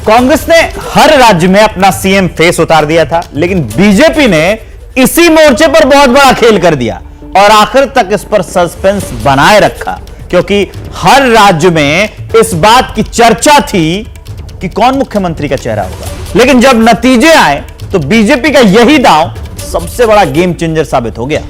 कांग्रेस ने हर राज्य में अपना सीएम फेस उतार दिया था, लेकिन बीजेपी ने इसी मोर्चे पर बहुत बड़ा खेल कर दिया और आखिर तक इस पर सस्पेंस बनाए रखा, क्योंकि हर राज्य में इस बात की चर्चा थी कि कौन मुख्यमंत्री का चेहरा होगा। लेकिन जब नतीजे आए तो बीजेपी का यही दांव सबसे बड़ा गेम चेंजर साबित हो गया।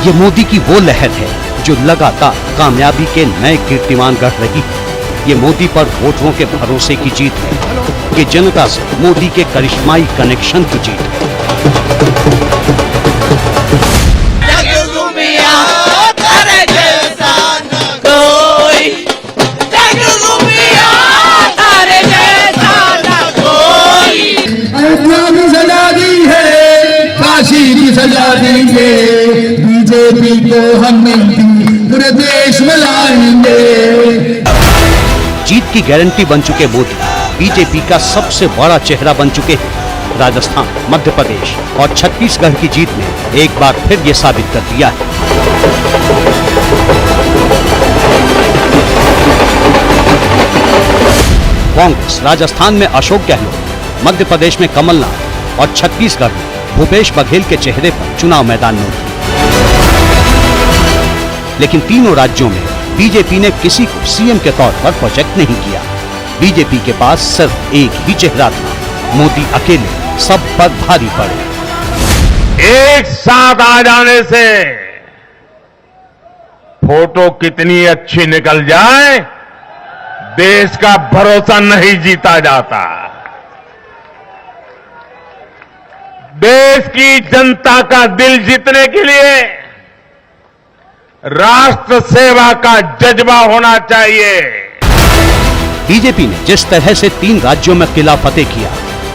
ये मोदी की वो लहर है जो लगातार कामयाबी के नए कीर्तिमान गढ़ रही है। ये मोदी पर वोटरों के भरोसे की जीत है। ये जनता से मोदी के करिश्माई कनेक्शन की जीत है। काशी की सजा देंगे, बीजेपी को हम पूरे देश में लाएंगे। जीत की गारंटी बन चुके मोदी बीजेपी का सबसे बड़ा चेहरा बन चुके हैं। राजस्थान, मध्य प्रदेश और छत्तीसगढ़ की जीत ने एक बार फिर ये साबित कर दिया है। कांग्रेस राजस्थान में अशोक गहलोत, मध्य प्रदेश में कमलनाथ और छत्तीसगढ़ में भूपेश बघेल के चेहरे पर चुनाव मैदान में उतरी। लेकिन तीनों राज्यों में बीजेपी ने किसी को सीएम के तौर पर प्रोजेक्ट नहीं किया। बीजेपी के पास सिर्फ एक ही चेहरा था, मोदी अकेले सब पर भारी पड़े। एक साथ आ जाने से फोटो कितनी अच्छी निकल जाए, देश का भरोसा नहीं जीता जाता। देश की जनता का दिल जीतने के लिए राष्ट्र सेवा का जज्बा होना चाहिए। बीजेपी ने जिस तरह से 3 राज्यों में किला फतेह किया,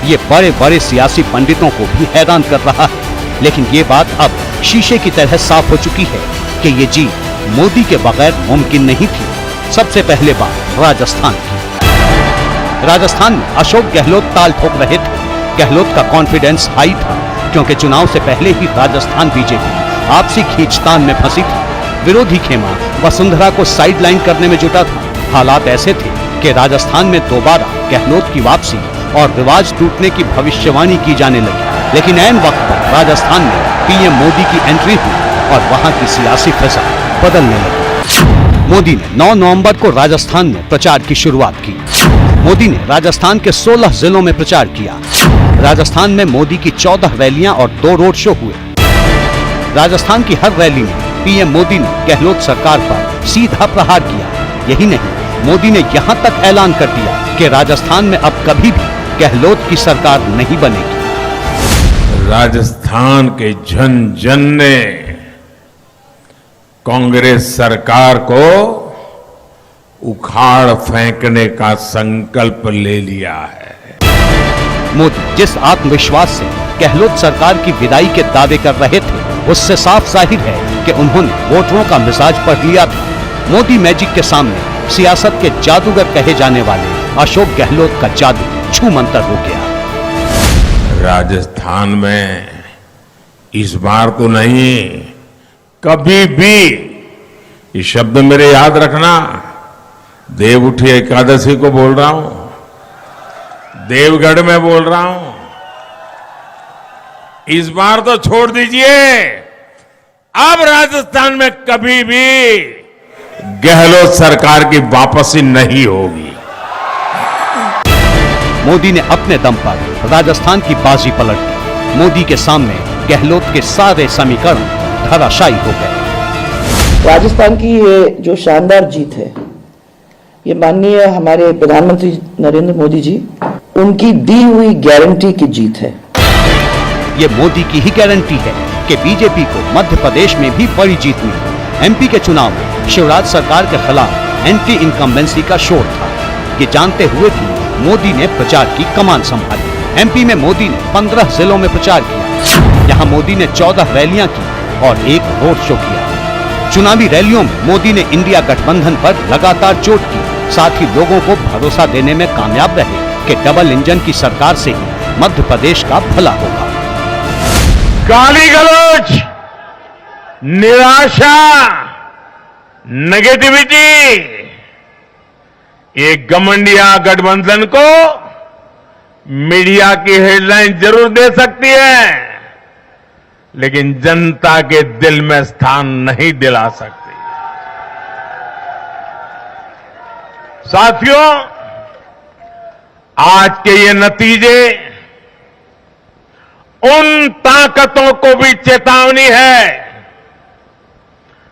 ये बड़े बड़े सियासी पंडितों को भी हैरान कर रहा है। लेकिन ये बात अब शीशे की तरह साफ हो चुकी है कि ये जीत मोदी के बगैर मुमकिन नहीं थी। सबसे पहले बात राजस्थान की। राजस्थान में अशोक गहलोत ताल ठोक रहे थे। गहलोत का कॉन्फिडेंस हाई था, क्योंकि चुनाव से पहले ही राजस्थान बीजेपी आपसी खींचतान में फंसी थी। विरोधी खेमा वसुंधरा को साइडलाइन करने में जुटा था। हालात ऐसे थे कि राजस्थान में दोबारा गहलोत की वापसी और रिवाज टूटने की भविष्यवाणी की जाने लगी। लेकिन ऐन वक्त पर राजस्थान में पीएम मोदी की एंट्री हुई और वहां की सियासी फिजा बदलने लगी। मोदी ने 9 नवंबर को राजस्थान में प्रचार की शुरुआत की। मोदी ने राजस्थान के 16 जिलों में प्रचार किया। राजस्थान में मोदी की 14 रैलियां और 2 रोड शो हुए। राजस्थान की हर रैली में पीएम मोदी ने गहलोत सरकार पर सीधा प्रहार किया। यही नहीं, मोदी ने यहां तक ऐलान कर दिया कि राजस्थान में अब कभी भी गहलोत की सरकार नहीं बनेगी। राजस्थान के जन जन ने कांग्रेस सरकार को उखाड़ फेंकने का संकल्प ले लिया है। मोदी जिस आत्मविश्वास से गहलोत सरकार की विदाई के दावे कर रहे थे, उससे साफ जाहिर है कि उन्होंने वोटरों का मिजाज पढ़ लिया था। मोदी मैजिक के सामने सियासत के जादूगर कहे जाने वाले अशोक गहलोत का जादू छूमंतर हो गया। राजस्थान में इस बार तो नहीं, कभी भी, ये शब्द मेरे याद रखना, देवउठी एकादशी को बोल रहा हूं, देवगढ़ में बोल रहा हूं, इस बार तो छोड़ दीजिए, अब राजस्थान में कभी भी गहलोत सरकार की वापसी नहीं होगी। मोदी ने अपने दम पर राजस्थान की बाजी पलट दी। मोदी के सामने गहलोत के सारे समीकरण धराशायी हो गए। राजस्थान की ये जो शानदार जीत है, ये माननीय हमारे प्रधानमंत्री नरेंद्र मोदी जी, उनकी दी हुई गारंटी की जीत है। ये मोदी की ही गारंटी है कि बीजेपी को मध्य प्रदेश में भी बड़ी जीत मिली। एमपी के चुनाव में शिवराज सरकार के खिलाफ एंटी इनकम्बेंसी का शोर था। ये जानते हुए भी मोदी ने प्रचार की कमान संभाली। एमपी में मोदी ने 15 जिलों में प्रचार किया। यहाँ मोदी ने 14 रैलियां की और 1 रोड शो किया। चुनावी रैलियों में मोदी ने इंडिया गठबंधन पर लगातार चोट की, साथ ही लोगों को भरोसा देने में कामयाब रहे कि डबल इंजन की सरकार से ही मध्य प्रदेश का भला होगा। गाली गलौज, निराशा, नेगेटिविटी, एक घमंडिया गठबंधन को मीडिया की हेडलाइन जरूर दे सकती है, लेकिन जनता के दिल में स्थान नहीं दिला सकती। साथियों, आज के ये नतीजे उन ताकतों को भी चेतावनी है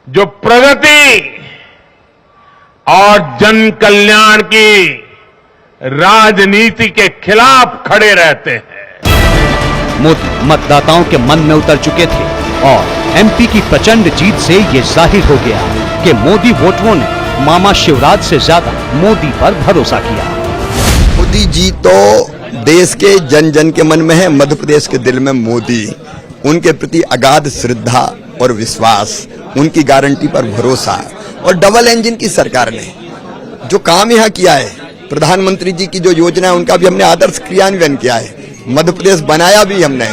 जो प्रगति और जन कल्याण की राजनीति के खिलाफ खड़े रहते हैं। मोदी मतदाताओं के मन में उतर चुके थे और एमपी की प्रचंड जीत से ये जाहिर हो गया कि मोदी वोटरों ने मामा शिवराज से ज्यादा मोदी पर भरोसा किया। मोदी जी तो देश के जन जन के मन में है, मध्य प्रदेश के दिल में मोदी, उनके प्रति अगाध श्रद्धा और विश्वास, उनकी गारंटी पर भरोसा। और डबल इंजन की सरकार ने जो काम यहाँ किया है, प्रधानमंत्री जी की जो योजना है उनका भी हमने आदर्श क्रियान्वयन किया है, मध्य प्रदेश बनाया भी हमने,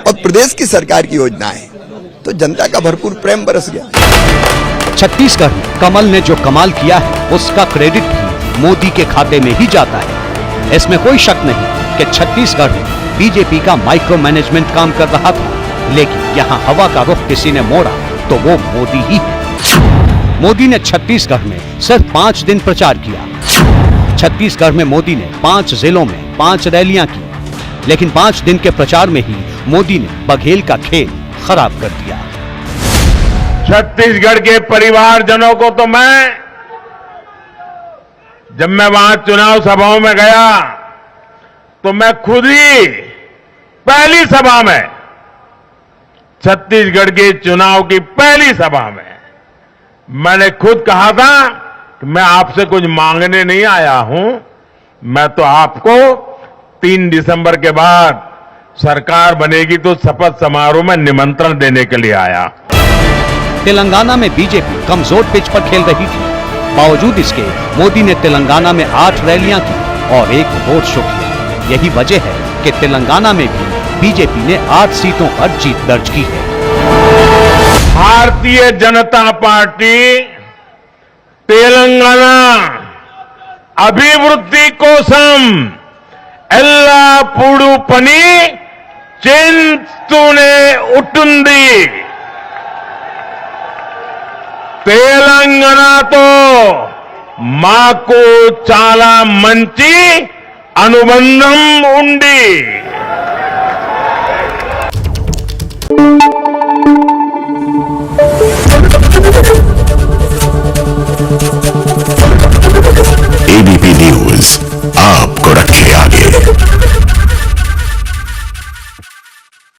और प्रदेश की सरकार की योजना है तो जनता का भरपूर प्रेम बरस गया। छत्तीसगढ़ में कमल ने जो कमाल किया है उसका क्रेडिट भी मोदी के खाते में ही जाता है। इसमें कोई शक नहीं कि छत्तीसगढ़ में बीजेपी का माइक्रो मैनेजमेंट काम कर रहा था, लेकिन यहाँ हवा का रुख किसी ने मोड़ा तो वो मोदी ही है। मोदी ने छत्तीसगढ़ में सिर्फ 5 दिन प्रचार किया। छत्तीसगढ़ में मोदी ने 5 जिलों में 5 रैलियां की, लेकिन 5 दिन के प्रचार में ही मोदी ने बघेल का खेल खराब कर दिया। छत्तीसगढ़ के परिवारजनों को तो जब मैं वहां चुनाव सभाओं में गया तो मैं खुद ही पहली सभा में, छत्तीसगढ़ के चुनाव की पहली सभा में मैंने खुद कहा था कि मैं आपसे कुछ मांगने नहीं आया हूं, मैं तो आपको 3 दिसंबर के बाद सरकार बनेगी तो शपथ समारोह में निमंत्रण देने के लिए आया। तेलंगाना में बीजेपी कमजोर पिच पर खेल रही थी, बावजूद इसके मोदी ने तेलंगाना में 8 रैलियां की और 1 रोड शो किया। यही वजह है कि तेलंगाना में भी बीजेपी ने 8 सीटों पर जीत दर्ज की है। भारतीय जनता पार्टी तेलंगाना अभिवृद्धि कोसम एल्लापूडू पनी चिंतूने उटुंदी। तेलंगाना तो माकू चाला मंची अनुबंधम उंडी।